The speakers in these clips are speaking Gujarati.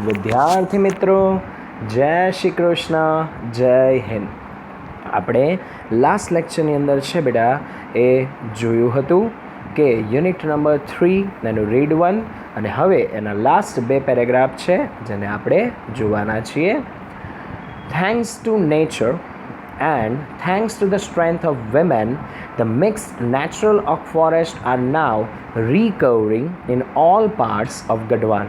વિદ્યાર્થી મિત્રો, જય શ્રી કૃષ્ણ, જય હિન્દ. આપણે લાસ્ટ લેક્ચરની અંદર છે બેટા એ જોયું હતું કે યુનિટ નંબર 3 એનું રીડ 1 અને હવે એના લાસ્ટ બે પેરેગ્રાફ છે જેને આપણે જોવાના છીએ. Thanks to nature and thanks to the strength of women, the mixed natural oak forest are now recovering in all parts of Gadwal.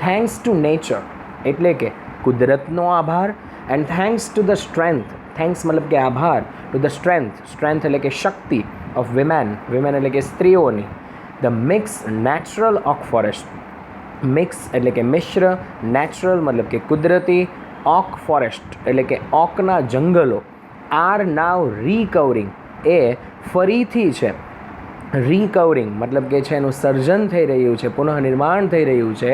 Thanks to nature એટલે કે કુદરતનો આભાર, and thanks to the strength, thanks મતલબ કે આભાર, to the strength એટલે કે શક્તિ of women એટલે કે સ્ત્રીઓની, the mixed natural oak forest, mix એટલે કે મિશ્ર, નેચરલ મતલબ કે કુદરતી, ઓક ફોરેસ્ટ એટલે કે ઓકના જંગલો, આર નાવ રિકવરિંગ એ ફરીથી છે, રિકવરિંગ મતલબ કે છે એનું સર્જન થઈ રહ્યું છે, પુનઃનિર્માણ થઈ રહ્યું છે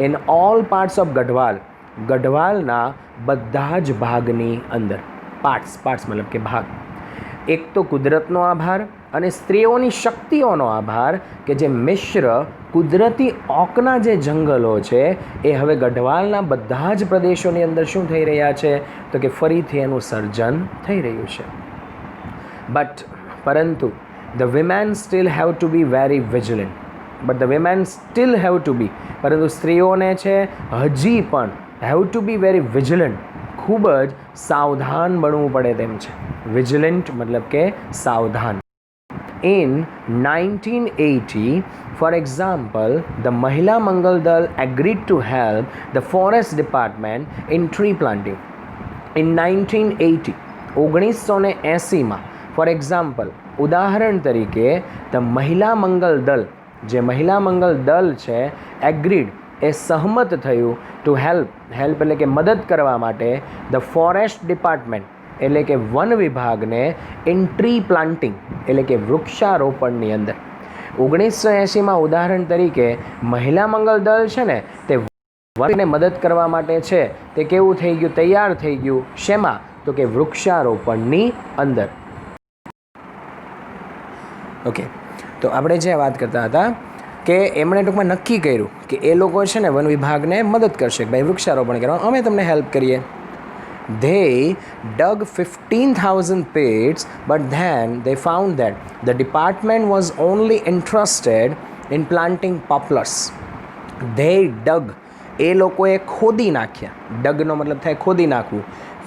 in all parts of Garhwal, ગઢવાલના બધા જ ભાગની અંદર. પાર્ટ્સ મતલબ કે ભાગ. એક તો કુદરતનો આભાર અને સ્ત્રીઓની શક્તિઓનો આભાર કે જે મિશ્ર કુદરતી ઓકના જે જંગલો છે એ હવે ગઢવાલના બધા જ પ્રદેશોની અંદર શું થઈ રહ્યા છે તો કે ફરીથી એનું સર્જન થઈ રહ્યું છે. પરંતુ the women steel have to be very vigilant. પરંતુ સ્ત્રીઓને છે હજી પણ have to be very vigilant, ખૂબ જ સાવધાન બનવું પડે તેમ છે. વિજિલન્ટ મતલબ કે સાવધાન. In 1980, for example, the Mahila Mangal Dal agreed to help the forest department in tree planting. In 1980, 1980 for example, ઉદાહરણ તરીકે the મહિલા મંગલ દલ, જે મહિલા મંગલ દલ છે, એગ્રીડ એ સહમત થયું ટુ હેલ્પ એટલે કે મદદ કરવા માટે ધ ફોરેસ્ટ ડિપાર્ટમેન્ટ એટલે કે વન વિભાગને ઇન ટ્રી પ્લાન્ટિંગ એટલે કે વૃક્ષારોપણની અંદર. 1980 ઉદાહરણ તરીકે મહિલા મંગલ દળ છે ને તે વનને મદદ કરવા માટે છે તે કેવું થઈ ગયું, તૈયાર થઈ ગયું શેમાં તો કે વૃક્ષારોપણની અંદર. ઓકે, તો આપણે જે વાત કરતા હતા કે એમણે ટૂંકમાં નક્કી કર્યું કે એ લોકો છે ને વન વિભાગને મદદ કરશે કે ભાઈ વૃક્ષારોપણ કરવા અમે તમને હેલ્પ કરીએ. They dug 15,000 pits, but then they found that the department was only interested in planting poplars. They dug, એ લોકોએ ખોદી નાખ્યા. ડગનો મતલબ થાય ખોદી નાખવું.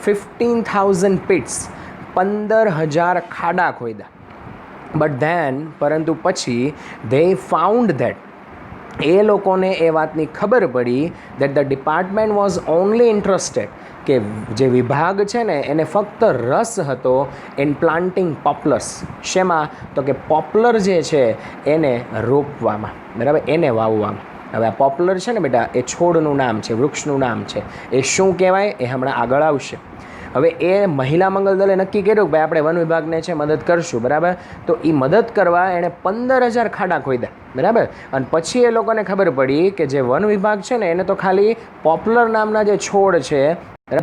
15,000 pits, 15,000 ખાડા ખોદ્યા. But then, પરંતુ પછી they found that, એ લોકોને એ વાતની ખબર પડી that the department was only interested, કે જે વિભાગ છે ને એને ફક્ત રસ હતો ઇન પ્લાન્ટિંગ પોપ્લર્સ. શેમાં તો કે પોપ્લર જે છે એને રોપવામાં, બરાબર, એને વાવવામાં. હવે આ પોપ્લર છે ને બેટા એ છોડનું નામ છે, વૃક્ષનું નામ છે. એ શું કહેવાય એ હમણાં આગળ આવશે. હવે એ મહિલા મંગલ દળે નક્કી કર્યું કે ભાઈ આપણે વન વિભાગને છે મદદ કરશું, બરાબર. તો એ મદદ કરવા એણે 15,000 ખાડા ખોદ્યા, બરાબર. અને પછી એ લોકોને ખબર પડી કે જે વન વિભાગ છે ને એને તો ખાલી પોપ્લર નામના જે છોડ છે,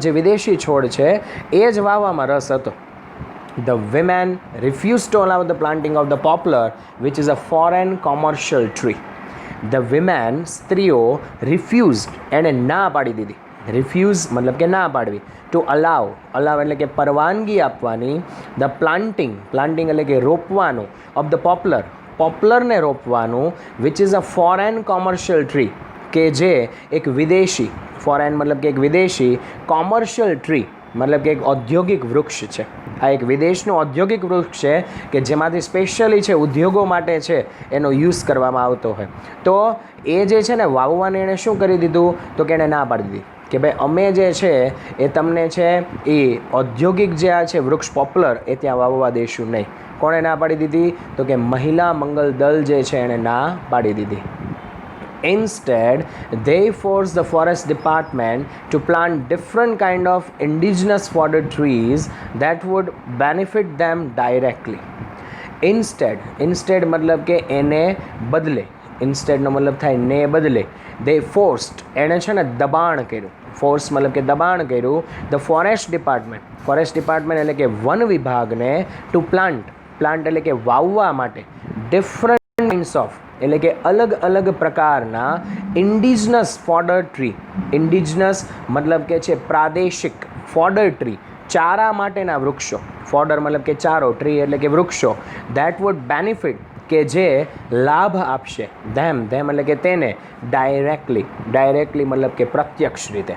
જે વિદેશી છોડ છે એ જ વાવવામાં રસ હતો. The women refused to allow the planting of the poplar, which is a foreign commercial tree. The women, સ્ત્રીઓ, refused એને ના પાડી દીધી. રિફ્યુઝ મતલબ કે ના પાડવી. ટુ અલાવ એટલે કે પરવાનગી આપવાની. ધ પ્લાન્ટિંગ એટલે કે રોપવાનું. ઓફ ધ પોપ્લરને રોપવાનું. Which is a foreign commercial tree, કે જે એક વિદેશી, ફોરેન મતલબ કે એક વિદેશી, કોમર્શિયલ ટ્રી મતલબ કે એક ઔદ્યોગિક વૃક્ષ છે. આ એક વિદેશનું ઔદ્યોગિક વૃક્ષ છે કે જેમાંથી સ્પેશિયલી છે ઉદ્યોગો માટે છે એનો યુઝ કરવામાં આવતો હોય. તો એ જે છે ને વાવવાને એણે શું કરી દીધું તો કે એણે ના પાડી દીધી કે ભાઈ અમે જે છે એ તમને છે એ ઔદ્યોગિક જે આ છે વૃક્ષ પોપ્લર એ ત્યાં વાવવા દઈશું નહીં. કોણે ના પાડી દીધી તો કે મહિલા મંગલ દળ જે છે એણે ના પાડી દીધી. Instead, they forced the forest department to plant different kind of indigenous fodder trees that would benefit them directly. Instead મતલબ કે એને બદલે, ઇન્સ્ટેડનો મતલબ થાય ને બદલે. they forced એણે છે ને દબાણ કર્યું. ફોર્સ મતલબ કે દબાણ કર્યું. ધ ફોરેસ્ટ ડિપાર્ટમેન્ટ એટલે કે વન વિભાગને ટુ પ્લાન્ટ એટલે કે વાવવા માટે ડિફરન્ટ કાઇન્ડ્સ ઓફ એટલે કે અલગ અલગ પ્રકારના ઇન્ડિજનસ ફોડર ટ્રી, ઇન્ડિજનસ મતલબ કે છે પ્રાદેશિક, ફોડર ટ્રી ચારા માટેના વૃક્ષો, ફોડર મતલબ કે ચારો, ટ્રી એટલે કે વૃક્ષો, ધેટ વુડ બેનિફિટ કે જે લાભ આપશે, ધેમ એટલે કે તેને, ડાયરેક્ટલી મતલબ કે પ્રત્યક્ષ રીતે.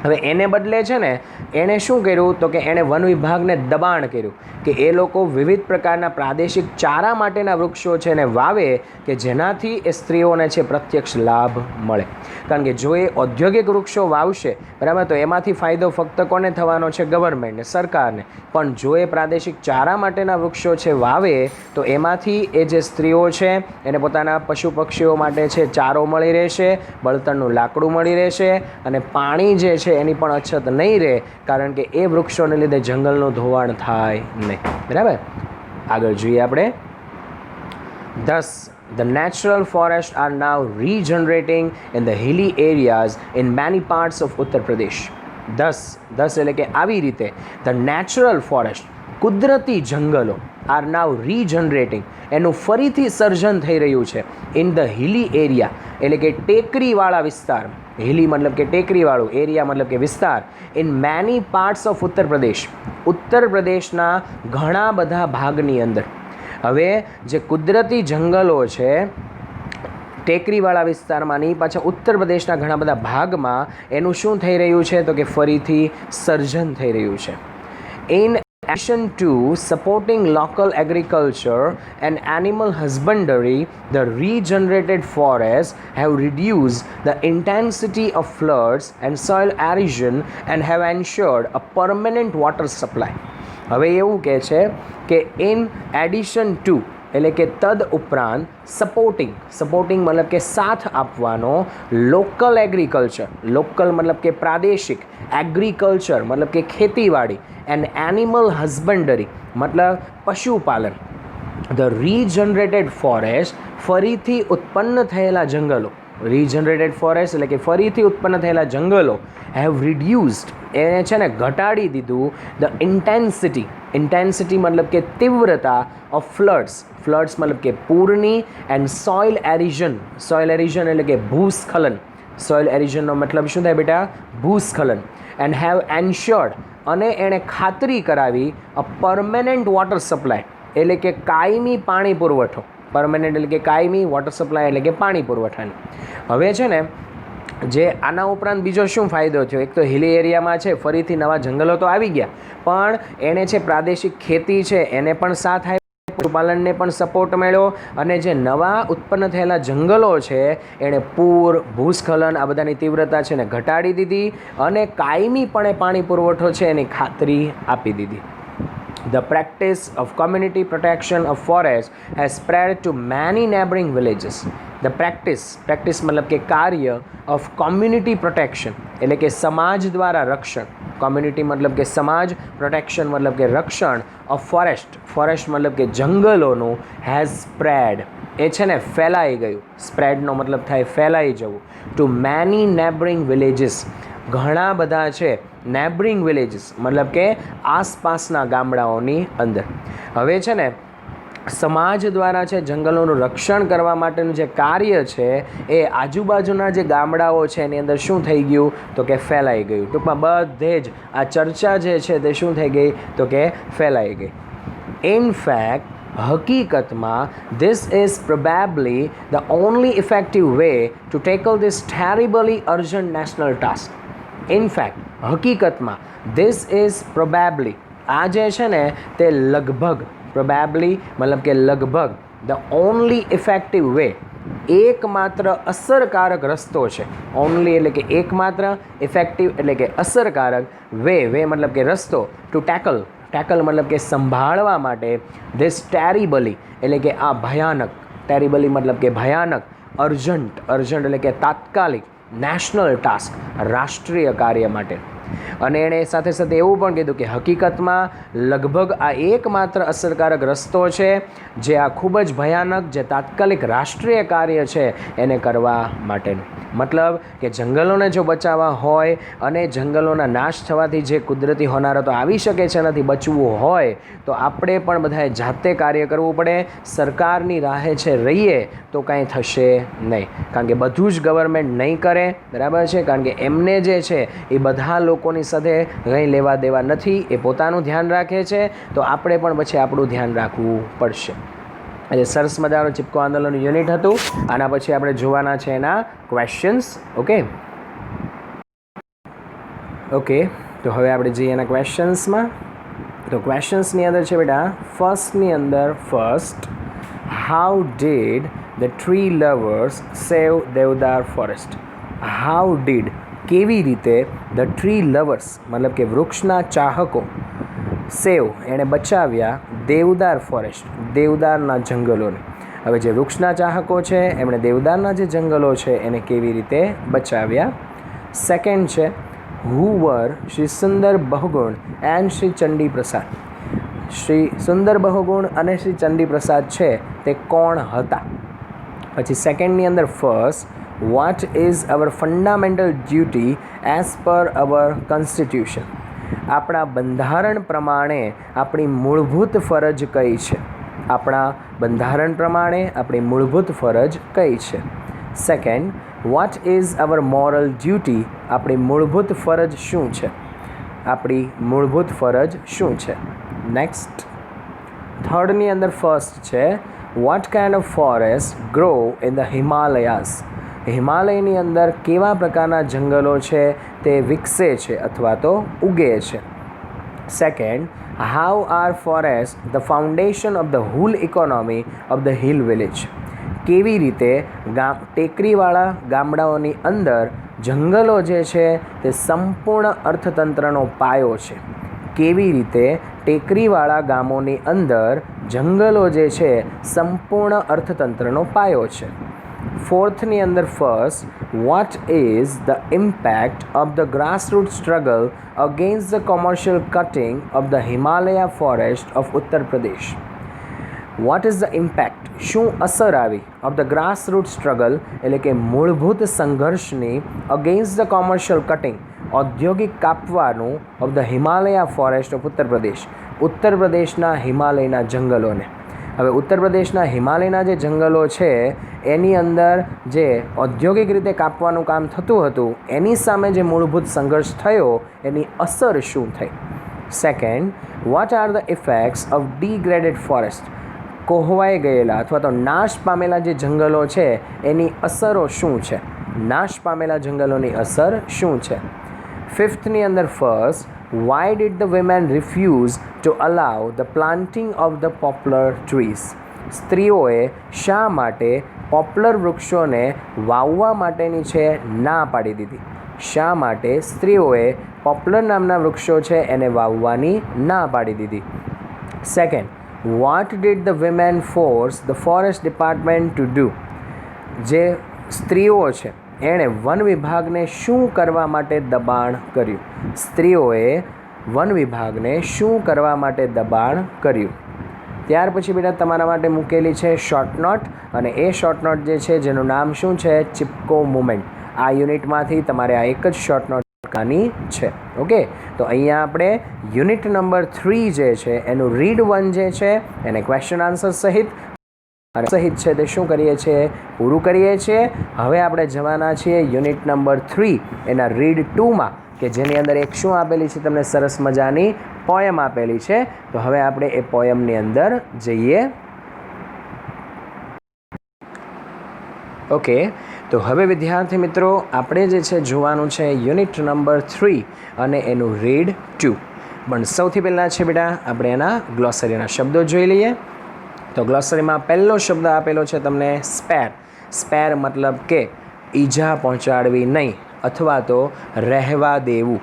હવે એને બદલે છે ને એણે શું કર્યું તો કે એણે વન વિભાગને દબાણ કર્યું કે એ લોકો વિવિધ પ્રકારના પ્રાદેશિક ચારા માટેના વૃક્ષો છે ને વાવે કે જેનાથી એ સ્ત્રીઓને છે પ્રત્યક્ષ લાભ મળે. કારણ કે જો એ ઔદ્યોગિક વૃક્ષો વાવશે બરાબર તો એમાંથી ફાયદો ફક્ત કોને થવાનો છે? ગવર્મેન્ટને, સરકારને. પણ જો એ પ્રાદેશિક ચારા માટેના વૃક્ષો છે વાવે તો એમાંથી એ જે સ્ત્રીઓ છે એને પોતાના પશુ પક્ષીઓ માટે છે ચારો મળી રહેશે, બળતણનું લાકડું મળી રહેશે અને પાણી જે છે એની પણ અછત નહીં રહે, કારણ કે એ વૃક્ષોને લીધે જંગલનું ધોવાણ થાય નહીં. બરાબર, આગળ જોઈએ આપણે. Thus, the natural forests are now regenerating in the hilly areas in many parts of Uttar Pradesh. Thus એટલે કે આવી રીતે, the natural forest, કુદરતી જંગલો, આર નાવ રીજનરેટિંગ, એનું ફરીથી સર્જન થઈ રહ્યું છે, ઇન ધ હિલી એરિયા એટલે કે ટેકરીવાળા વિસ્તાર, હિલી મતલબ કે ટેકરીવાળું, એરિયા મતલબ કે વિસ્તાર, in many parts of Uttar Pradesh, ઉત્તર પ્રદેશના ઘણા બધા ભાગની અંદર. હવે જે કુદરતી જંગલો છે ટેકરીવાળા વિસ્તારમાં નહીં, પાછા ઉત્તર પ્રદેશના ઘણા બધા ભાગમાં એનું શું થઈ રહ્યું છે તો કે ફરીથી સર્જન થઈ રહ્યું છે. In addition to supporting local agriculture and animal husbandry, the regenerated forests have reduced the intensity of floods and soil erosion and have ensured a permanent water supply. હવે એવું કહે છે કે ઇન એડિશન ટુ એટલે કે તદ ઉપરાંત સપોર્ટિંગ મતલબ કે સાથ આપવાનો, લોકલ એગ્રીકલ્ચર, લોકલ મતલબ કે પ્રાદેશિક, એગ્રીકલ્ચર મતલબ કે ખેતીવાડી, એન્ડ એનિમલ હસબન્ડરી મતલબ પશુપાલન, ધ રીજનરેટેડ ફોરેસ્ટ ફરીથી ઉત્પન્ન થયેલા જંગલો, રીજનરેટેડ ફોરેસ્ટ એટલે કે ફરીથી ઉત્પન્ન થયેલા જંગલો હેવ રિડ્યુસ્ડ એને છે ને ઘટાડી દીધું ધ ઇન્ટેન્સિટી મતલબ કે તીવ્રતા ઓફ ફ્લડ્સ મતલબ કે પૂરની, એન્ડ સોઇલ એરિઝન એટલે કે ભૂસ્ખલન, સોઇલ એરિઝનનો મતલબ શું થાય બેટા? ભૂસ્ખલન. એન્ડ હેવ એન્શ્યોર્ડ અને એણે ખાતરી કરાવી અ પરમેનન્ટ વોટર સપ્લાય એટલે કે કાયમી પાણી પુરવઠો, પરમેનન્ટ એટલે કે કાયમી, વોટર સપ્લાય એટલે કે પાણી પુરવઠાની. હવે છે ને જે આના ઉપરાંત બીજો શું ફાયદો થયો? એક તો હિલી એરિયામાં છે ફરીથી નવા જંગલો તો આવી ગયા, પણ એણે છે પ્રાદેશિક ખેતી છે એને પણ સાથ આપ્યો, પશુપાલનને પણ સપોર્ટ મળ્યો, અને જે નવા ઉત્પન્ન થયેલા જંગલો છે એણે પૂર, ભૂસ્ખલન આ બધાની તીવ્રતા છે ને ઘટાડી દીધી અને કાયમીપણે પાણી પુરવઠો છે એની ખાતરી આપી દીધી. The practice of community protection of forest has spread to many neighboring villages. The practice મતલબ કે કાર્ય of community protection એટલે કે સમાજ દ્વારા રક્ષણ, કોમ્યુનિટી મતલબ કે સમાજ, પ્રોટેક્શન મતલબ કે રક્ષણ, ઓફ ફોરેસ્ટ મતલબ કે જંગલોનું, હેઝ સ્પ્રેડ એ છે ને ફેલાઈ ગયું, સ્પ્રેડનો મતલબ થાય ફેલાઈ જવું, ટુ મેની નેબરિંગ વિલેજીસ ઘણા બધા છે, નેબરિંગ વિલેજીસ મતલબ કે આસપાસના ગામડાઓની અંદર. હવે છે ને સમાજ દ્વારા છે જંગલોનું રક્ષણ કરવા માટેનું જે કાર્ય છે એ આજુબાજુના જે ગામડાઓ છે એની અંદર શું થઈ ગયું તો કે ફેલાઈ ગયું. ટૂંકમાં બધે જ આ ચર્ચા જે છે તે શું થઈ ગઈ તો કે ફેલાઈ ગઈ. ઇન ફેક્ટ હકીકતમાં this is probably the only effective way to tackle this terribly urgent national task. In fact હકીકતમાં ધીસ ઇઝ પ્રોબેબલી આ જે છે ને તે લગભગ, પ્રોબેબલી મતલબ કે લગભગ, ધ ઓનલી ઇફેક્ટિવ વે એકમાત્ર અસરકારક રસ્તો છે. ઓનલી એટલે કે એકમાત્ર, ઇફેક્ટિવ એટલે કે અસરકારક, વે મતલબ કે રસ્તો, ટુ ટેકલ મતલબ કે સંભાળવા માટે, ધીસ ટેરિબલી એટલે કે આ ભયાનક, ટેરિબલી મતલબ કે ભયાનક, અર્જન્ટ એટલે કે તાત્કાલિક, નેશનલ ટાસ્ક રાષ્ટ્રીય કાર્ય માટે. અને એણે સાથે સાથે એવું પણ કીધું કે હકીકતમાં લગભગ આ એકમાત્ર અસરકારક રસ્તો છે જે આ ખૂબ જ ભયાનક જે તાત્કાલિક રાષ્ટ્રીય કાર્ય છે એને કરવા માટેનું. મતલબ કે જંગલોને જો બચાવવા હોય અને જંગલોના નાશ થવાથી જે કુદરતી હોનારતો આવી શકે છે એનાથી બચવું હોય તો આપણે પણ બધાએ જાતે કાર્ય કરવું પડે. સરકારની રાહે છે રહીએ તો કાંઈ થશે નહીં, કારણ કે બધું જ ગવર્મેન્ટ નહીં કરે, બરાબર છે, કારણ કે એમને જે છે એ બધા લોકોની સાથે કંઈ લેવા દેવા નથી, એ પોતાનું ધ્યાન રાખે છે, તો આપણે પણ પછી આપણું ધ્યાન રાખવું પડશે. આજે સરસ મજાનું ચિપકો આંદોલનનું યુનિટ હતું. આના પછી આપણે જોવાના છે એના ક્વેશ્ચન્સ. ઓકે, તો હવે આપણે જઈએ એના ક્વેશ્ચન્સમાં. તો ક્વેશ્ચન્સની અંદર છે બેટા ફર્સ્ટની અંદર how did the tree lovers save deodar forest. How did કેવી રીતે ધ ટ્રી લવર્સ મતલબ કે વૃક્ષના ચાહકો સેવ એણે બચાવ્યા દેવદાર ફોરેસ્ટ દેવદારના જંગલોને. હવે જે વૃક્ષના ચાહકો છે એમણે દેવદારના જે જંગલો છે એને કેવી રીતે બચાવ્યા. સેકન્ડ છે હુ વર શ્રી સુંદર બહુગુણ એન્ડ શ્રી ચંડી પ્રસાદ. શ્રી સુંદર બહુગુણ અને શ્રી ચંડી પ્રસાદ છે તે કોણ હતા. પછી સેકન્ડની અંદર first what is our fundamental duty as per our constitution. આપણા બંધારણ પ્રમાણે આપણી મૂળભૂત ફરજ કઈ છે. આપણા બંધારણ પ્રમાણે આપણી મૂળભૂત ફરજ કઈ છે. Second vote is hour moral duty. આપણી મૂળભૂત ફરજ શું છે. આપણી મૂળભૂત ફરજ શું છે. નેક્સ્ટ થર્ડની અંદર ફર્સ્ટ છે what kind of forest grow in the Himalayas. હિમાલયની અંદર કેવા પ્રકારના જંગલો છે તે વિકસે છે અથવા તો ઉગે છે. Second how are forest the foundation of the whole economy of the hill village. કેવી રીતે ટેકરીવાળા ગામડાઓની અંદર જંગલો જે છે તે સંપૂર્ણ અર્થતંત્રનો પાયો છે. કેવી રીતે ટેકરીવાળા ગામોની અંદર જંગલો જે છે સંપૂર્ણ અર્થતંત્રનો પાયો છે. ફોર્થની અંદર first what is the impact of the grassroot struggle against the commercial cutting of the Himalaya forest of Uttar Pradesh. What is the impact શું અસર આવી ઓફ ધ ગ્રાસરૂટ સ્ટ્રગલ એટલે કે મૂળભૂત સંઘર્ષની અગેન્સ્ટ ધ કોમર્શિયલ કટિંગ ઔદ્યોગિક કાપવાનું of the Himalaya forest of Uttar Pradesh. ઉત્તર પ્રદેશના હિમાલયના જંગલોને. હવે ઉત્તર પ્રદેશના હિમાલયના જે જંગલો છે એની અંદર જે ઔદ્યોગિક રીતે કાપવાનું કામ થતું હતું એની સામે જે મૂળભૂત સંઘર્ષ થયો એની અસર શું થઈ. Second what are the effects of degraded forest. કોહવાઈ ગયેલા અથવા તો નાશ પામેલા જે જંગલો છે એની અસરો શું છે. નાશ પામેલા જંગલોની અસર શું છે. ફિફ્થની અંદર first why did the women refuse to allow the planting of the poplar trees. સ્ત્રીઓએ શા માટે પોપ્લર વૃક્ષોને વાવવા માટેની છે ના પાડી દીધી. શા માટે સ્ત્રીઓએ પોપ્લર નામના વૃક્ષો છે એને વાવવાની ના પાડી દીધી. Second what did the women force the forest department to do. જે સ્ત્રીઓ છે એણે વન વિભાગને શું કરવા માટે દબાણ કર્યું. સ્ત્રીઓએ વન વિભાગને શું કરવા માટે દબાણ કર્યું. ત્યાર પછી બેટા તમારા માટે મૂકેલી છે શોર્ટ નોટ અને એ શોર્ટ નોટ જે છે જેનું નામ શું છે ચિપકો મુમેન્ટ. આ યુનિટમાંથી તમારે આ એક જ શોર્ટ નોટ કરવાની છે. ઓકે, તો અહીંયા આપણે યુનિટ નંબર 3 જે છે એનું રીડ 1 જે છે એને ક્વેશ્ચન આન્સર સહિત છે તે શું કરીએ છીએ પૂરું કરીએ છીએ. હવે આપણે જવાના છીએ યુનિટ નંબર 3 એના રીડ 2માં કે જેની અંદર એક શું આપેલી છે તમને સરસ મજાની પોયમ આપેલી છે. તો હવે આપણે એ પોયમની અંદર જઈએ. ઓકે, તો હવે વિદ્યાર્થી મિત્રો આપણે જે છે જોવાનું છે યુનિટ નંબર 3 અને એનું રીડ 2. પણ સૌથી પહેલાં છે બેટા આપણે એના ગ્લોસરીના શબ્દો જોઈ લઈએ. તો ગ્લોસરીમાં પહેલો શબ્દ આપેલો છે તમને સ્પેર. સ્પેર મતલબ કે ઈજા પહોંચાડવી નહીં અથવા તો રહેવા દેવું.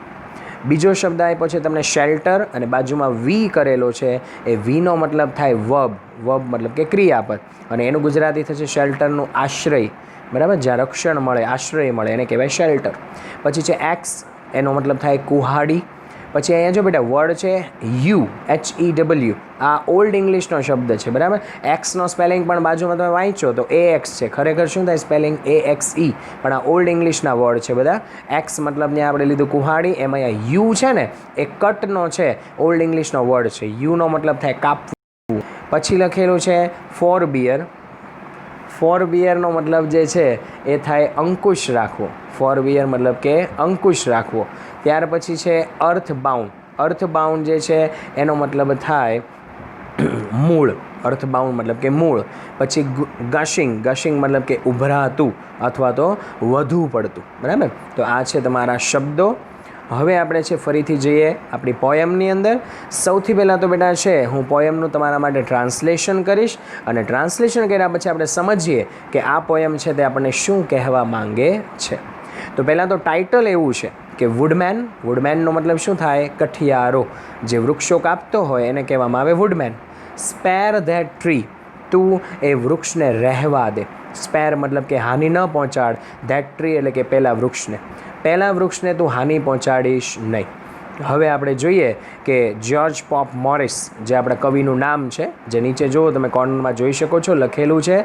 બીજો શબ્દ આપ્યો છે તમને શેલ્ટર અને બાજુમાં વી કરેલો છે. એ વીનો મતલબ થાય વર્બ. વર્બ મતલબ કે ક્રિયાપદ અને એનું ગુજરાતી થશે શેલ્ટરનું આશ્રય. બરાબર, જ્યાં રક્ષણ મળે આશ્રય મળે એને કહેવાય શેલ્ટર. પછી છે એક્સ. એનો મતલબ થાય કુહાડી. પછી અહીંયા જો બેટા વર્ડ છે HEW, આ ઓલ્ડ ઇંગ્લિશનો શબ્દ છે, બરાબર. એક્સનો સ્પેલિંગ પણ બાજુમાં તમે વાંચો તો AX છે, ખરેખર શું થાય સ્પેલિંગ AXE, પણ આ ઓલ્ડ ઇંગ્લિશના વર્ડ છે બધા. એક્સ મતલબ ત્યાં આપણે લીધું કુહાડી, એમાં અહીંયા યુ છે ને એ કટનો છે, ઓલ્ડ ઇંગ્લિશનો વર્ડ છે. યુનો મતલબ થાય કાપવું. પછી લખેલું છે ફોર બિયર. ફોર બિયરનો મતલબ જે છે એ થાય અંકુશ રાખવો. ફોર બિયર મતલબ કે અંકુશ રાખવો. ત્યાર પછી છે અર્થ બાઉન્ડ. અર્થ બાઉન્ડ જે છે એનો મતલબ થાય મૂળ. અર્થ બાઉન્ડ મતલબ કે મૂળ. પછી ગશિંગ. ગશિંગ મતલબ કે ઉભરાતું અથવા તો વધુ પડતું, બરાબર. તો આ છે તમારા શબ્દો. હવે આપણે છે ફરીથી જઈએ આપણી પોયમની અંદર. સૌથી પહેલાં તો બેટા છે હું પોયમનું તમારા માટે ટ્રાન્સલેશન કરીશ, અને ટ્રાન્સલેશન કર્યા પછી આપણે સમજીએ કે આ પોયમ છે તે આપણને શું કહેવા માંગે છે. તો પહેલાં તો ટાઇટલ એવું છે કે વુડમેન. વુડમેનનો મતલબ શું થાય? કઠિયારો. જે વૃક્ષો કાપતો હોય એને કહેવામાં આવે વુડમેન. Spare that tree. તું એ વૃક્ષને રહેવા દે. સ્પેર મતલબ કે હાનિ ન પહોંચાડ. ધેટ ટ્રી એટલે કે પહેલાં વૃક્ષને. પહેલાં વૃક્ષને તું હાનિ પહોંચાડીશ નહીં. હવે આપણે જોઈએ કે જ્યોર્જ પોપ મોરિસ, જે આપણા કવિનું નામ છે, જે નીચે જુઓ તમે કોર્નરમાં જોઈ શકો છો, લખેલું છે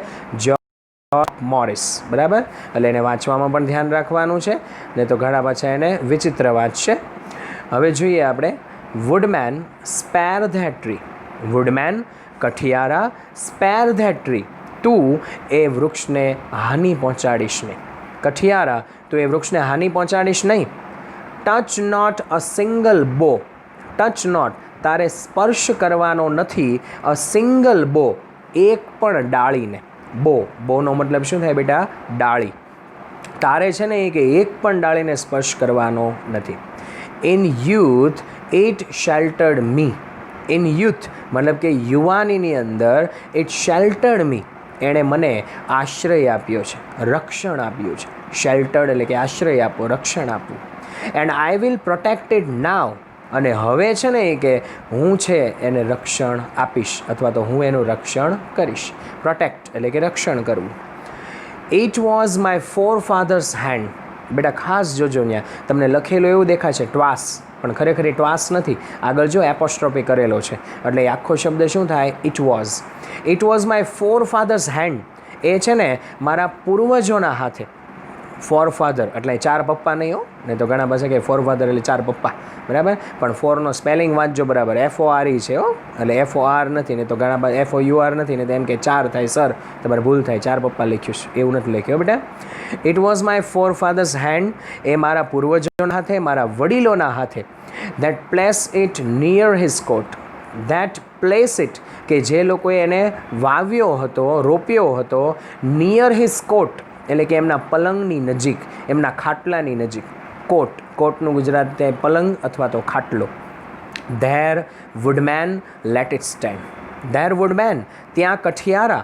જ્યોર્જ મોરિસ, બરાબર. એટલે એને વાંચવામાં પણ ધ્યાન રાખવાનું છે, નહીં તો ઘણા પાછા એને વિચિત્ર વાંચશે. હવે જોઈએ આપણે woodman spare that tree. Woodman કઠિયારા, સ્પેર ધેટ ટ્રી, તું એ વૃક્ષને હાનિ પહોંચાડીશ નહીં. કઠિયારા, તું એ વૃક્ષને હાનિ પહોંચાડીશ નહીં. ટચ નોટ અ સિંગલ બો. ટચ નોટ, તારે સ્પર્શ કરવાનો નથી. અ સિંગલ બો, એક પણ ડાળીને. બો, બોનો મતલબ શું થાય બેટા? ડાળી. તારે છે ને કે એક પણ ડાળીને સ્પર્શ કરવાનો નથી. In youth it sheltered me. In youth મતલબ કે યુવાનીની અંદર ઇટ શેલ્ટર્ડ મી, એણે મને આશ્રય આપ્યો છે, રક્ષણ આપ્યું છે. શેલ્ટર્ડ એટલે કે આશ્રય આપવો, રક્ષણ આપવું. And I will protect it નાવ, અને હવે છે ને કે હું છે એને રક્ષણ આપીશ અથવા તો હું એનું રક્ષણ કરીશ. પ્રોટેક્ટ એટલે કે રક્ષણ કરવું. It was my forefather's hand. બેટા ખાસ જોજો, ત્યાં તમને લખેલું એવું દેખાય છે ટ્વાસ, પણ ખરેખર એ ટ્વાસ નથી. આગળ જો એપોસ્ટ્રોફી કરેલો છે, એટલે એ આખો શબ્દ શું થાય? It was. It was my forefather's hand. એ છે ને મારા પૂર્વજોના હાથે. ફોર ફાધર એટલે ચાર પપ્પા નહીં હો, નહીં તો ઘણા પાસે કે ફોર ફાધર એટલે ચાર પપ્પા, બરાબર. પણ ફોરનો સ્પેલિંગ વાંચજો બરાબર, FORE છે હો, એટલે FOR નથી, નહીં તો ઘણા પાસે FOUR નથી, ને તો એમ કે ચાર થાય સર, તમારે ભૂલ થાય, ચાર પપ્પા લખ્યું છે, એવું નથી લખ્યું બેટા. It was my forefather's hand. એ મારા પૂર્વજોના હાથે, મારા વડીલોના હાથે. That place it near his cot. That place it, કે જે લોકોએ એને વાવ્યો હતો, રોપ્યો હતો. નિયર હિઝ કોટ એટલે કે એમના પલંગની નજીક, એમના ખાટલાની નજીક. કોટ, કોટનું ગુજરાત તે પલંગ અથવા તો ખાટલો. There woodman let it stand. There woodman, ત્યાં કઠિયારા.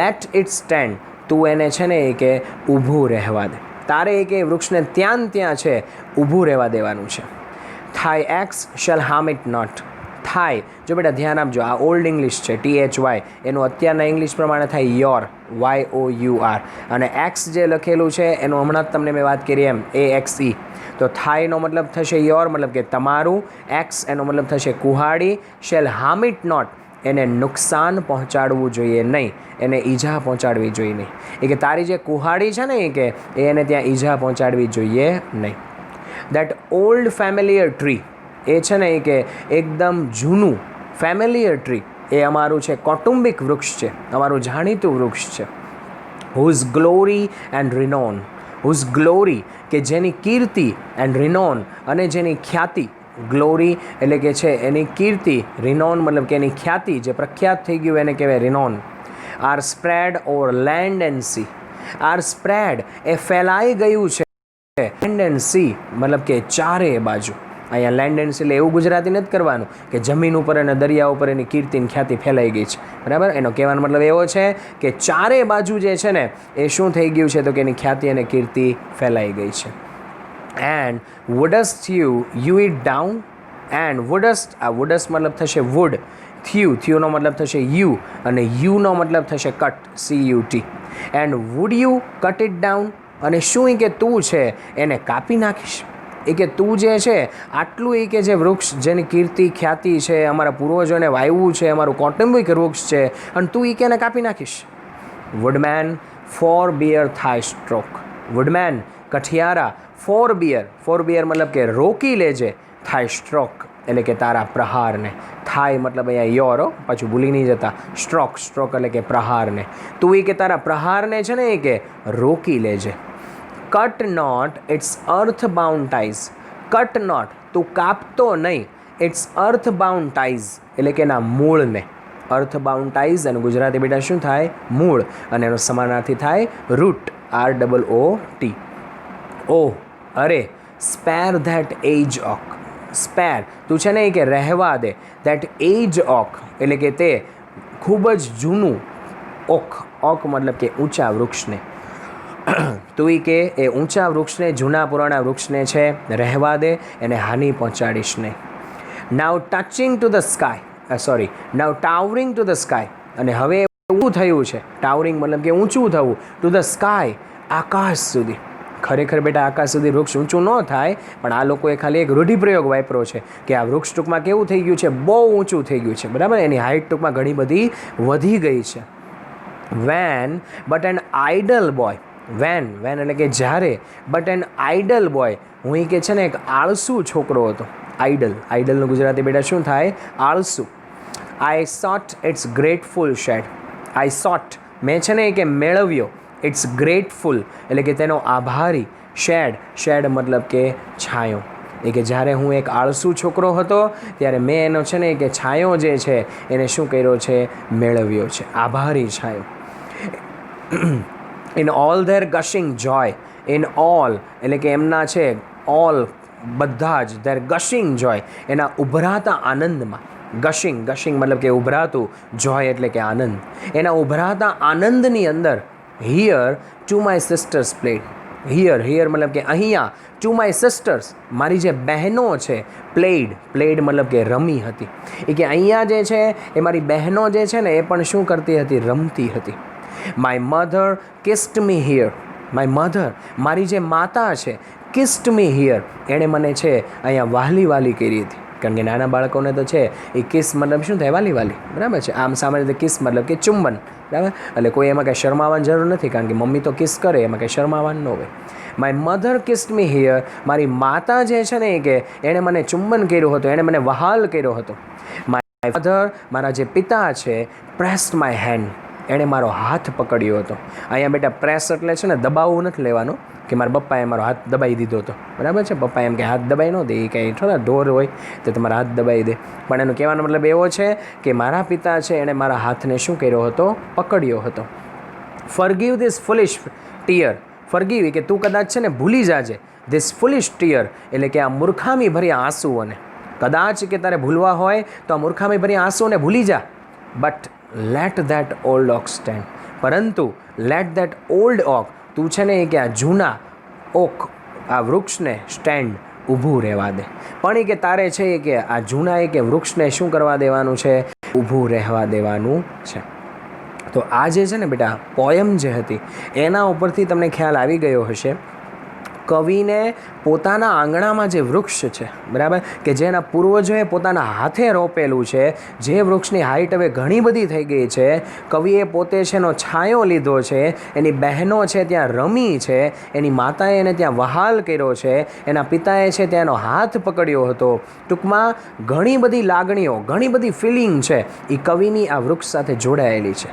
લેટ ઇટ સ્ટેન્ડ, તું એને છે ને એ કે ઊભું રહેવા દે. તારે એ કે વૃક્ષને ત્યાં છે ઊભું રહેવા દેવાનું છે. થાય axe shall harm it not. થાય, જો બેટા ધ્યાન આપજો, આ ઓલ્ડ ઇંગ્લિશ છે, THY, એનું અત્યારના ઇંગ્લિશ પ્રમાણે થાય યોર, YOUR. અને એક્સ જે લખેલું છે એનું હમણાં જ તમને મેં વાત કરી એમ AXE. તો થાયનો મતલબ થશે યોર, મતલબ કે તમારું. એક્સ એનો મતલબ થશે કુહાડી. શેલ હાર્મ ઇટ નોટ, એને નુકસાન પહોંચાડવું જોઈએ નહીં, એને ઈજા પહોંચાડવી જોઈએ નહીં. એ કે તારી જે કુહાડી છે ને એ કે એને ત્યાં ઈજા પહોંચાડવી જોઈએ નહીં. દેટ ઓલ્ડ ફેમિલિયર ટ્રી, એ છે ને એ કે એકદમ જૂનું ફેમિલિયર ટ્રી, એ અમારું છે કૌટુંબિક વૃક્ષ છે, અમારું જાણીતું વૃક્ષ છે. Whose glory and renown. Whose glory, કે જેની કીર્તિ, એન્ડ રિનોન, અને જેની ખ્યાતિ. ગ્લોરી એટલે કે છે એની કીર્તિ, રિનોન મતલબ કે એની ખ્યાતિ, જે પ્રખ્યાત થઈ ગયું એને કહેવાય renown. Are spread over land and sea. Are spread એ ફેલાઈ ગયું છે, લેન્ડ એન્ડ સી મતલબ કે ચારે બાજુ. અહીંયા લેન્ડ એન્ડ સી એટલે એવું ગુજરાતી નથી કરવાનું કે જમીન ઉપર અને દરિયા ઉપર એની કીર્તિ અને ખ્યાતિ ફેલાઈ ગઈ છે, બરાબર. એનો કહેવાનો મતલબ એવો છે કે ચારે બાજુ જે છે ને એ શું થઈ ગયું છે, તો કે એની ખ્યાતિ અને કીર્તિ ફેલાઈ ગઈ છે. And wouldst you it down. And wouldst, આ વુડસ્ટ મતલબ થશે વુડ. થ્યુનો મતલબ થશે યુ, અને યુનો મતલબ થશે cut, CUT. And would you cut it down, અને શું કે તું છે એને કાપી નાખીશ. એ કે તું જે છે આટલું એ કે જે વૃક્ષ જેની કીર્તિ ખ્યાતિ છે, અમારા પૂર્વજોને વાવ્યું છે, અમારું કૌટુંબિક વૃક્ષ છે, અને તું એ કે એને કાપી નાખીશ. વુડમેન ફોરબિયર થાય સ્ટ્રોક. વુડમેન કઠિયારા ફોરબિયર મતલબ કે રોકી લેજે, થાય સ્ટ્રોક એટલે કે તારા પ્રહારને. થાય મતલબ અહીંયા યોર, પાછું ભૂલી નહીં જતા. સ્ટ્રોક એટલે કે પ્રહારને. તું એ કે તારા પ્રહારને છે ને એ કે રોકી લેજે. Cut not its earthbound ties. Cut not તું કાપતો નહીં, ઇટ્સ અર્થ બાઉન્ડ ટાઈઝ એટલે કે એના મૂળને. અર્થ બાઉન્ડ ટાઈઝ અને ગુજરાતી બેટા શું થાય? મૂળ. અને એનો સમાનાર્થી થાય રૂટ, ROOT. ઓહ અરે, spare that aged oak. Spare તું છે ને એ કે રહેવા દે. ધેટ એજ ઓક એટલે કે તે ખૂબ જ જૂનું ઓક. ઓક મતલબ કે ઊંચા વૃક્ષને. તું એ કે એ ઊંચા વૃક્ષને, જૂના પુરાણા વૃક્ષને છે રહેવા દે, એને હાનિ પહોંચાડીશ નહીં. Now touching to the sky, now towering to the sky. અને હવે એવું થયું છે, ટાવરિંગ મતલબ કે ઊંચું થવું, ટુ ધ સ્કાય આકાશ સુધી. ખરેખર બેટા આકાશ સુધી વૃક્ષ ઊંચું ન થાય, પણ આ લોકોએ ખાલી એક રૂઢિપ્રયોગ વાપર્યો છે કે આ વૃક્ષ ટૂંકમાં કેવું થઈ ગયું છે? બહુ ઊંચું થઈ ગયું છે, બરાબર. એની હાઇટ ટૂંકમાં ઘણી બધી વધી ગઈ છે. When but an idle boy. When એટલે કે જ્યારે, બટ એન આઇડલ બોય હું એ કે છે ને એક આળસુ છોકરો હતો. આઇડલનું ગુજરાતી બેટા શું થાય? આળસુ. આઈ સોટ ઇટ્સ ગ્રેટફુલ શેડ. આઈ સોટ મેં છે ને એ કે મેળવ્યો, ઇટ્સ ગ્રેટફુલ એટલે કે તેનો આભારી. શેડ મતલબ કે છાંયો. એ કે જ્યારે હું એક આળસુ છોકરો હતો ત્યારે મેં એનો છે ને કે છાંયો જે છે એને શું કર્યો છે? મેળવ્યો છે, આભારી છાંયો. In all their gushing joy. In all એટલે કે એમના છે ઓલ બધા જ, ધેર ગશિંગ જોય એના ઉભરાતા આનંદમાં. ગશિંગ મતલબ કે ઉભરાતું, જોય એટલે કે આનંદ. એના ઉભરાતા આનંદની અંદર here to my sister's played. Here મતલબ કે અહીંયા, ટુ માય સિસ્ટર્સ મારી જે બહેનો છે, પ્લેડ મતલબ કે રમી હતી. એ કે અહીંયા જે છે એ મારી બહેનો જે છે ને એ પણ શું કરતી હતી? રમતી હતી. My mother kissed me here. My mother મારી જે માતા છે, કિસ્ડ મી હિયર એણે મને છે અહીંયા વાલી કરી હતી. કારણ કે નાના બાળકોને તો છે એ કિસ મતલબ શું થાય? વાલી, બરાબર છે. આમ સામાન્ય રીતે કિસ મતલબ કે ચુંબન, બરાબર. એટલે કોઈ એમાં કંઈ શરમાવાની જરૂર નથી, કારણ કે મમ્મી તો કિસ કરે, એમાં કંઈ શરમાવાનું ન હોય. My mother kissed me here મારી માતા જે છે ને એ કે એણે મને ચુંબન કર્યું હતું, એણે મને વહાલ કર્યો હતો. માય ફાધર મારા જે પિતા છે, પ્રેસ્ડ માય હેન્ડ એણે મારો હાથ પકડ્યો હતો. અહીંયા બેટા પ્રેસ એટલે છે ને દબાવવું નથી લેવાનું કે મારા પપ્પાએ મારો હાથ દબાવી દીધો હતો, બરાબર છે. પપ્પા એમ કે હાથ દબાઈ ન દે, એ કંઈ થોડા ઢોર હોય તો તમારા હાથ દબાવી દે. પણ એનો કહેવાનો મતલબ એવો છે કે મારા પિતા છે એણે મારા હાથને શું કર્યો હતો? પકડ્યો હતો. Forgive this ફુલિશ tear. ફોરગીવ કે તું કદાચ છે ને ભૂલી જાજે. ધીસ ફુલિશ ટીયર એટલે કે આ મૂર્ખામી ભર્યા આંસુઓને. કદાચ કે તારે ભૂલવા હોય તો આ મૂર્ખામી ભર્યા આંસુઓને ભૂલી જા. But let that old oak stand. પરંતુ લેટ ધેટ ઓલ્ડ ઓક તું છે ને એ કે આ જૂના ઓક, આ વૃક્ષને સ્ટેન્ડ ઊભું રહેવા દે. પણ એ કે તારે છે એ કે આ જૂના એ કે વૃક્ષને શું કરવા દેવાનું છે? ઊભું રહેવા દેવાનું છે. તો આ જે છે ને બેટા પોયમ જે હતી એના ઉપરથી તમને ખ્યાલ આવી ગયો હશે. કવિને પોતાના આંગણામાં જે વૃક્ષ છે, બરાબર, કે જેના પૂર્વજોએ પોતાના હાથે રોપેલું છે, જે વૃક્ષની હાઇટ હવે ઘણી બધી થઈ ગઈ છે, કવિએ પોતે છે એનો છાંયો લીધો છે, એની બહેનો છે ત્યાં રમી છે, એની માતાએ એને ત્યાં વહાલ કર્યો છે, એના પિતાએ છે ત્યાં એનો હાથ પકડ્યો હતો. ટૂંકમાં ઘણી બધી લાગણીઓ, ઘણી બધી ફિલિંગ છે એ કવિની આ વૃક્ષ સાથે જોડાયેલી છે.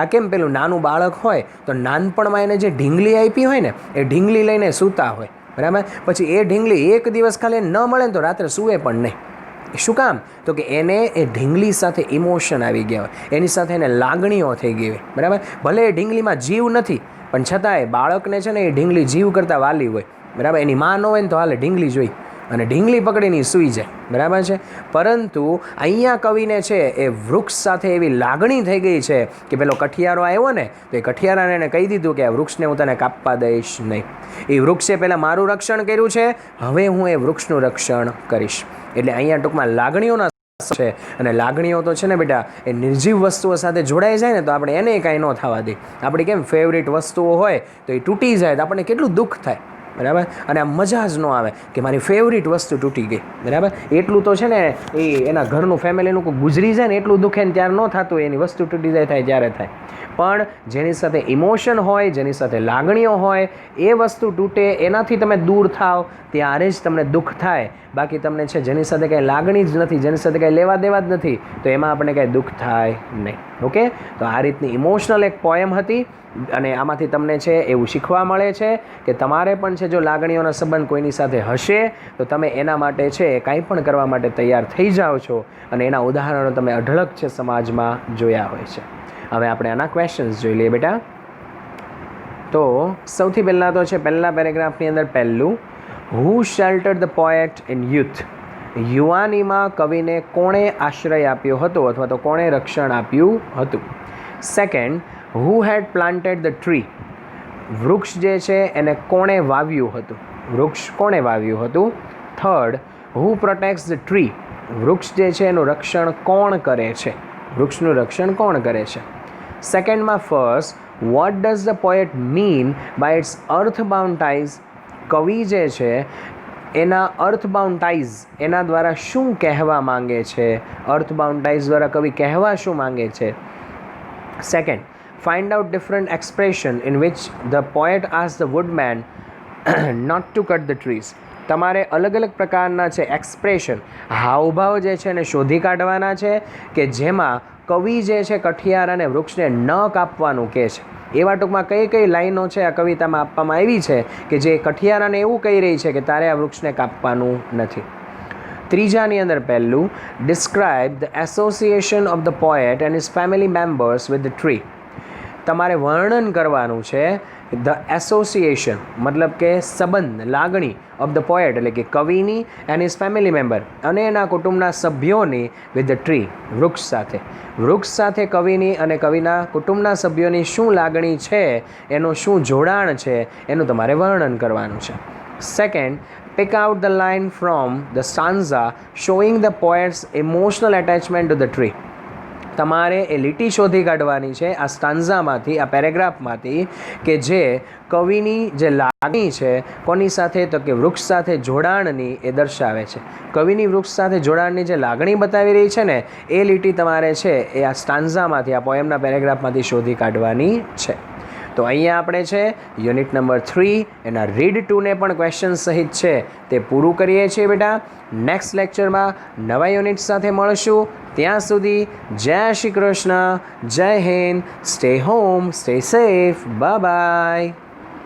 આ કેમ પેલું નાનું બાળક હોય તો નાનપણમાં એને જે ઢીંગલી આપી હોય ને એ ઢીંગલી લઈને સૂતા હોય, બરાબર. પછી એ ઢીંગલી એક દિવસ ખાલી ન મળે ને તો રાત્રે સૂવે પણ નહીં. શું કામ? તો કે એને એ ઢીંગલી સાથે ઇમોશન આવી ગયા હોય, એની સાથે એને લાગણીઓ થઈ ગઈ હોય, બરાબર. ભલે એ ઢીંગલીમાં જીવ નથી પણ છતાંય બાળકને છે ને એ ઢીંગલી જીવ કરતાં વાલી હોય, બરાબર. એની માં ન હોય ને તો હાલે ઢીંગલી જોઈ અને ઢીંગલી પકડીને સૂઈ જાય, બરાબર છે. પરંતુ અહીંયા કવિને છે એ વૃક્ષ સાથે એવી લાગણી થઈ ગઈ છે કે પેલો કઠિયારો આવ્યો ને તો એ કઠિયારાને એને કહી દીધું કે આ વૃક્ષને હું તને કાપવા દઈશ નહીં. એ વૃક્ષે પહેલાં મારું રક્ષણ કર્યું છે, હવે હું એ વૃક્ષનું રક્ષણ કરીશ. એટલે અહીંયા ટૂંકમાં લાગણીઓના છે, અને લાગણીઓ તો છે ને બેટા એ નિર્જીવ વસ્તુઓ સાથે જોડાઈ જાય ને તો આપણે એને કાંઈ ન થવા દે. આપણી કેમ ફેવરિટ વસ્તુઓ હોય તો એ તૂટી જાય તો આપણને કેટલું દુઃખ થાય, બરાબર. અને આ મજા જ ન આવે કે મારી ફેવરિટ વસ્તુ તૂટી ગઈ, બરાબર. એટલું તો છે ને એ એના ઘરનું ફેમિલીનું કોઈ ગુજરી જાય ને એટલું દુઃખે ને ત્યારે ન થતું, એની વસ્તુ તૂટી જાય થાય ત્યારે થાય. પણ જેની સાથે ઇમોશન હોય, જેની સાથે લાગણીઓ હોય, એ વસ્તુ તૂટે એનાથી તમે દૂર થાવ ત્યારે જ તમને દુઃખ થાય. બાકી તમને છે જેની સાથે કંઈ લાગણી જ નથી, જેની સાથે કંઈ લેવા દેવા જ નથી, તો એમાં આપણે કાંઈ દુઃખ થાય નહીં. ઓકે, તો આ રીતની ઇમોશનલ એક પોએમ હતી અને આમાંથી તમને છે એવું શીખવા મળે છે કે તમારે પણ છે જો લાગણીઓના સંબંધ કોઈની સાથે હશે તો તમે એના માટે છે કાંઈ પણ કરવા માટે તૈયાર થઈ જાઓ છો, અને એના ઉદાહરણો તમે અઢળક છે સમાજમાં જોયા હોય છે. હવે આપણે આના ક્વેશ્ચન્સ જોઈ લઈએ બેટા. તો સૌથી પહેલાં તો છે પહેલા પેરેગ્રાફની અંદર પહેલું, હુ શેલ્ટર્ડ ધ પોએટ ઇન યુથ. યુવાનીમાં કવિને કોણે આશ્રય આપ્યો હતો અથવા તો કોણે રક્ષણ આપ્યું હતું. Second, who had planted the tree. વૃક્ષ જે છે એને કોણે વાવ્યું હતું, વૃક્ષ કોણે વાવ્યું હતું. Third, who પ્રોટેક્ટ્સ the tree. વૃક્ષ જે છે એનું રક્ષણ કોણ કરે છે, વૃક્ષનું રક્ષણ કોણ કરે છે. સેકન્ડમાં first, what does the poet mean by its earthbound ties. કવિ જે છે એના અર્થબાઉન્ડ ટાઈઝ એના દ્વારા શું કહેવા માંગે છે, અર્થબાઉન્ડ ટાઈઝ દ્વારા કવિ કહેવા શું માંગે છે. Second, find out different expression in which the poet ask the woodman not to cut the trees. તમારે અલગ અલગ પ્રકારના છે એક્સપ્રેશન, હાવભાવ જે છે એને શોધી કાઢવાના છે કે જેમાં કવિ જે છે કઠિયારાને વૃક્ષને ન કાપવાનું કહે છે. એવા ટૂંકમાં કઈ કઈ લાઈનો છે આ કવિતામાં આપવામાં આવી છે કે જે કઠિયારાને એવું કહી રહી છે કે તારે આ વૃક્ષને કાપવાનું નથી. ત્રીજાની અંદર પહેલું, describe the association of the poet and his family members with the tree. તમારે વર્ણન કરવાનું છે ધ એસોસિએશન મતલબ કે સંબંધ, લાગણી ઓફ ધ પોએટ એટલે કે કવિની એન્ડ હિઝ ફેમિલી મેમ્બર અને એના કુટુંબના સભ્યોની વિથ ધ ટ્રી, વૃક્ષ સાથે. વૃક્ષ સાથે કવિની અને કવિના કુટુંબના સભ્યોની શું લાગણી છે, એનું શું જોડાણ છે, એનું તમારે વર્ણન કરવાનું છે. Second, pick out the line from the stanza showing the poet's emotional attachment to the tree. તમારે એ લીટી શોધી કાઢવાની છે આ સ્ટાન્ઝામાંથી, આ પેરેગ્રાફમાંથી કે જે કવિની જે લાગણી છે કોની સાથે, તો કે વૃક્ષ સાથે જોડાણની એ દર્શાવે છે. કવિની વૃક્ષ સાથે જોડાણની જે લાગણી બતાવી રહી છે ને એ લીટી તમારે છે એ આ સ્ટાન્ઝામાંથી, આ પોએમના પેરેગ્રાફમાંથી શોધી કાઢવાની છે. તો અહીંયા આપણે છે યુનિટ નંબર 3 એના રીડ 2ને પણ ક્વેશ્ચન સહિત છે તે પૂરું કરીએ છીએ બેટા. નેક્સ્ટ લેક્ચરમાં નવા યુનિટ સાથે મળશું. ત્યાં સુધી જય શ્રી કૃષ્ણ, જય Hind, stay home, stay safe, bye bye.